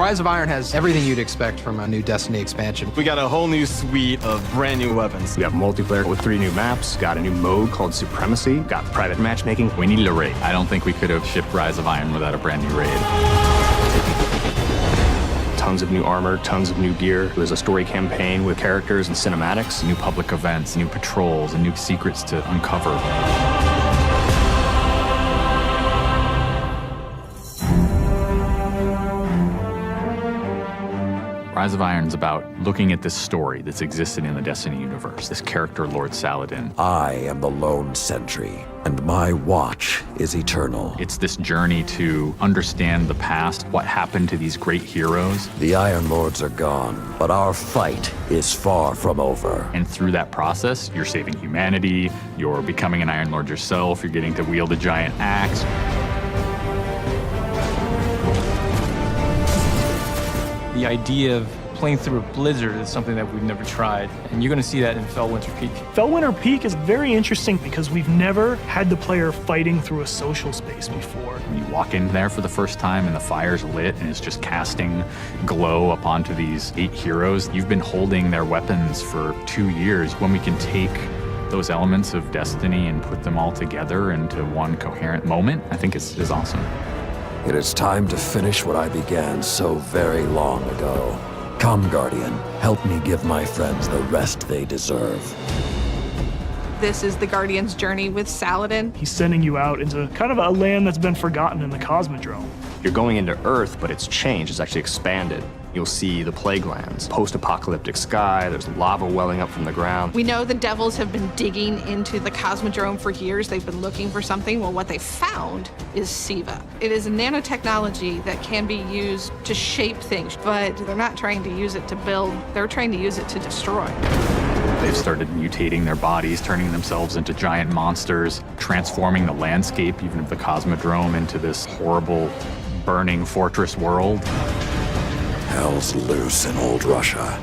Rise of Iron has everything you'd expect from a new Destiny expansion. We got a whole new suite of brand new weapons. We have multiplayer with 3 new maps, got a new mode called Supremacy, got private matchmaking. We needed a raid. I don't think we could have shipped Rise of Iron without a brand new raid. Tons of new armor, tons of new gear. It was a story campaign with characters and cinematics. New public events, new patrols, and new secrets to uncover. Rise of Iron is about looking at this story that's existed in the Destiny universe, this character, Lord Saladin. I am the lone sentry, and my watch is eternal. It's this journey to understand the past, what happened to these great heroes. The Iron Lords are gone, but our fight is far from over. And through that process, you're saving humanity, you're becoming an Iron Lord yourself, you're getting to wield a giant axe. The idea of playing through a blizzard is something that we've never tried, and you're going to see that in Fellwinter Peak. Fellwinter Peak is very interesting because we've never had the player fighting through a social space before. When you walk in there for the first time and the fire's lit and it's just casting glow up onto these 8 heroes, you've been holding their weapons for 2 years. When we can take those elements of Destiny and put them all together into one coherent moment, I think is awesome. It is time to finish what I began so very long ago. Come, Guardian, help me give my friends the rest they deserve. This is the Guardian's journey with Saladin. He's sending you out into kind of a land that's been forgotten in the Cosmodrome. You're going into Earth, but it's changed. It's actually expanded. You'll see the plague lands, post-apocalyptic sky, there's lava welling up from the ground. We know the Devils have been digging into the Cosmodrome for years. They've been looking for something. Well, what they found is SIVA. It is a nanotechnology that can be used to shape things, but they're not trying to use it to build, they're trying to use it to destroy. They've started mutating their bodies, turning themselves into giant monsters, transforming the landscape, even of the Cosmodrome, into this horrible, burning fortress world. Hell's loose in old Russia.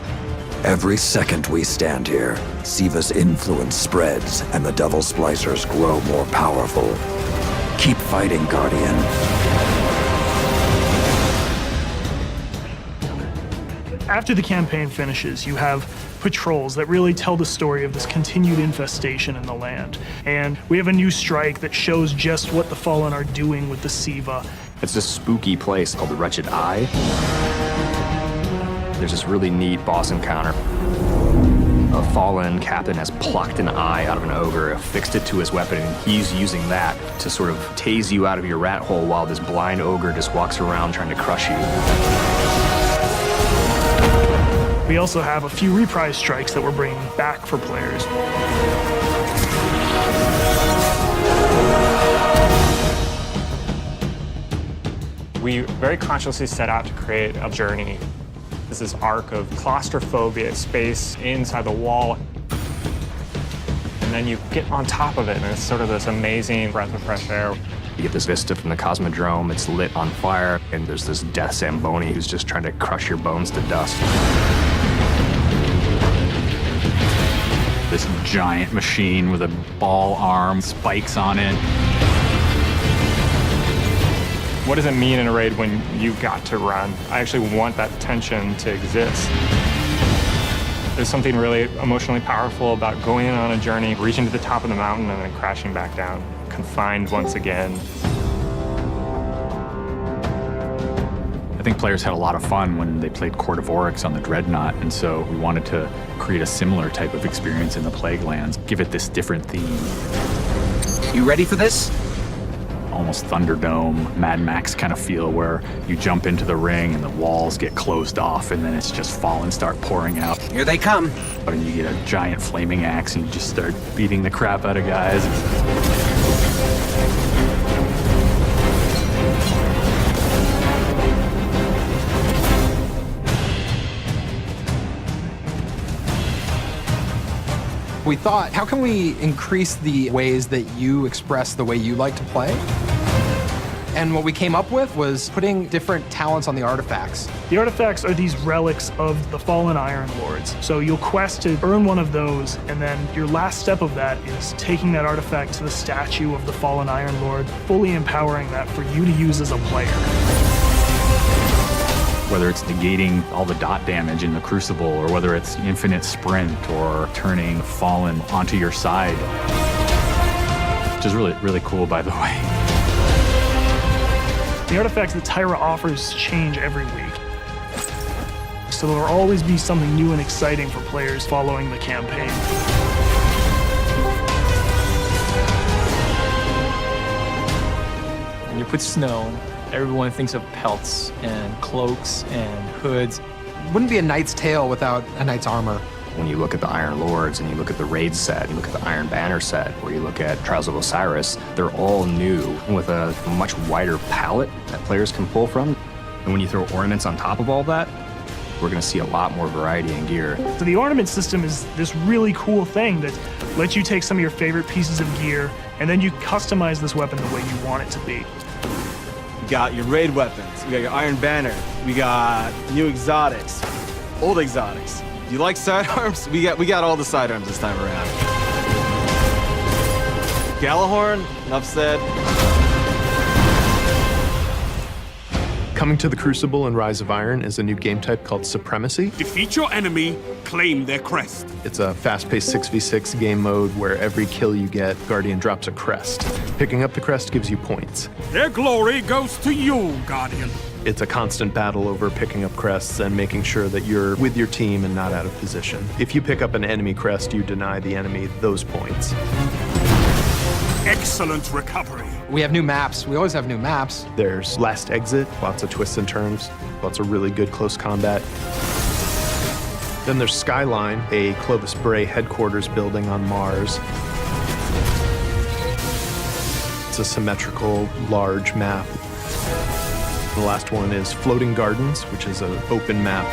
Every second we stand here, SIVA's influence spreads and the Devil Splicers grow more powerful. Keep fighting, Guardian. After the campaign finishes, you have patrols that really tell the story of this continued infestation in the land. And we have a new strike that shows just what the Fallen are doing with the SIVA. It's this spooky place called the Wretched Eye. There's this really neat boss encounter. A fallen captain has plucked an eye out of an ogre, affixed it to his weapon, and he's using that to sort of tase you out of your rat hole while this blind ogre just walks around trying to crush you. We also have a few reprise strikes that we're bringing back for players. We very consciously set out to create a journey. This is arc of claustrophobia, space inside the wall. And then you get on top of it, and it's sort of this amazing breath of fresh air. You get this vista from the Cosmodrome, it's lit on fire, and there's this death Zamboni who's just trying to crush your bones to dust. This giant machine with a ball arm, spikes on it. What does it mean in a raid when you've got to run? I actually want that tension to exist. There's something really emotionally powerful about going on a journey, reaching to the top of the mountain and then crashing back down, confined once again. I think players had a lot of fun when they played Court of Oryx on the Dreadnought, and so we wanted to create a similar type of experience in the Plague Lands, give it this different theme. You ready for this? Almost Thunderdome, Mad Max kind of feel where you jump into the ring and the walls get closed off and then it's just fallen start pouring out. Here they come. And you get a giant flaming axe and you just start beating the crap out of guys. We thought, how can we increase the ways that you express the way you like to play? And what we came up with was putting different talents on the artifacts. The artifacts are these relics of the fallen Iron Lords. So you'll quest to earn one of those, and then your last step of that is taking that artifact to the statue of the fallen Iron Lord, fully empowering that for you to use as a player. Whether it's negating all the dot damage in the Crucible, or whether it's infinite sprint, or turning Fallen onto your side. Which is really, really cool, by the way. The artifacts that Tyra offers change every week. So there will always be something new and exciting for players following the campaign. When you put snow, everyone thinks of pelts and cloaks and hoods. Wouldn't be a knight's tale without a knight's armor. When you look at the Iron Lords and you look at the Raid set, you look at the Iron Banner set, or you look at Trials of Osiris, they're all new with a much wider palette that players can pull from. And when you throw ornaments on top of all that, we're going to see a lot more variety in gear. So the ornament system is this really cool thing that lets you take some of your favorite pieces of gear and then you customize this weapon the way you want it to be. You got your raid weapons, we got your Iron Banner, we got new exotics, old exotics. You like sidearms? We got all the sidearms this time around. Galahorn, enough said. Coming to the Crucible and Rise of Iron is a new game type called Supremacy. Defeat your enemy, claim their crest. It's a fast-paced 6v6 game mode where every kill you get, Guardian drops a crest. Picking up the crest gives you points. Their glory goes to you, Guardian. It's a constant battle over picking up crests and making sure that you're with your team and not out of position. If you pick up an enemy crest, you deny the enemy those points. Excellent recovery. We have new maps. We always have new maps. There's Last Exit, lots of twists and turns, lots of really good close combat. Then there's Skyline, a Clovis Bray headquarters building on Mars. It's a symmetrical, large map. The last one is Floating Gardens, which is an open map.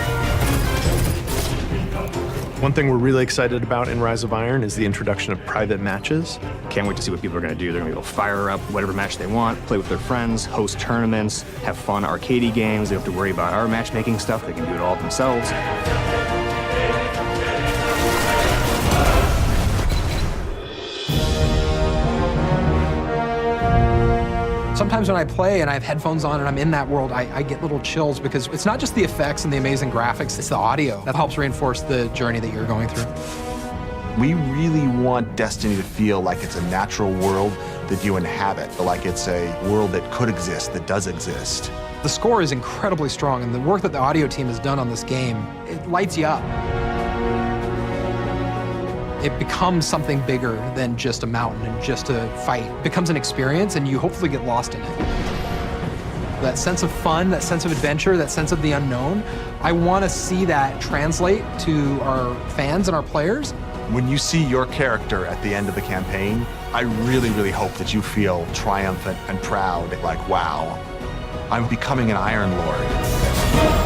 One thing we're really excited about in Rise of Iron is the introduction of private matches. Can't wait to see what people are going to do. They're going to be able to fire up whatever match they want, play with their friends, host tournaments, have fun arcadey games. They don't have to worry about our matchmaking stuff. They can do it all themselves. Sometimes when I play and I have headphones on and I'm in that world, I get little chills because it's not just the effects and the amazing graphics, it's the audio that helps reinforce the journey that you're going through. We really want Destiny to feel like it's a natural world that you inhabit, like it's a world that could exist, that does exist. The score is incredibly strong, and the work that the audio team has done on this game, it lights you up. It becomes something bigger than just a mountain and just a fight. It becomes an experience, and you hopefully get lost in it. That sense of fun, that sense of adventure, that sense of the unknown, I want to see that translate to our fans and our players. When you see your character at the end of the campaign, I really, really hope that you feel triumphant and proud, like, wow, I'm becoming an Iron Lord.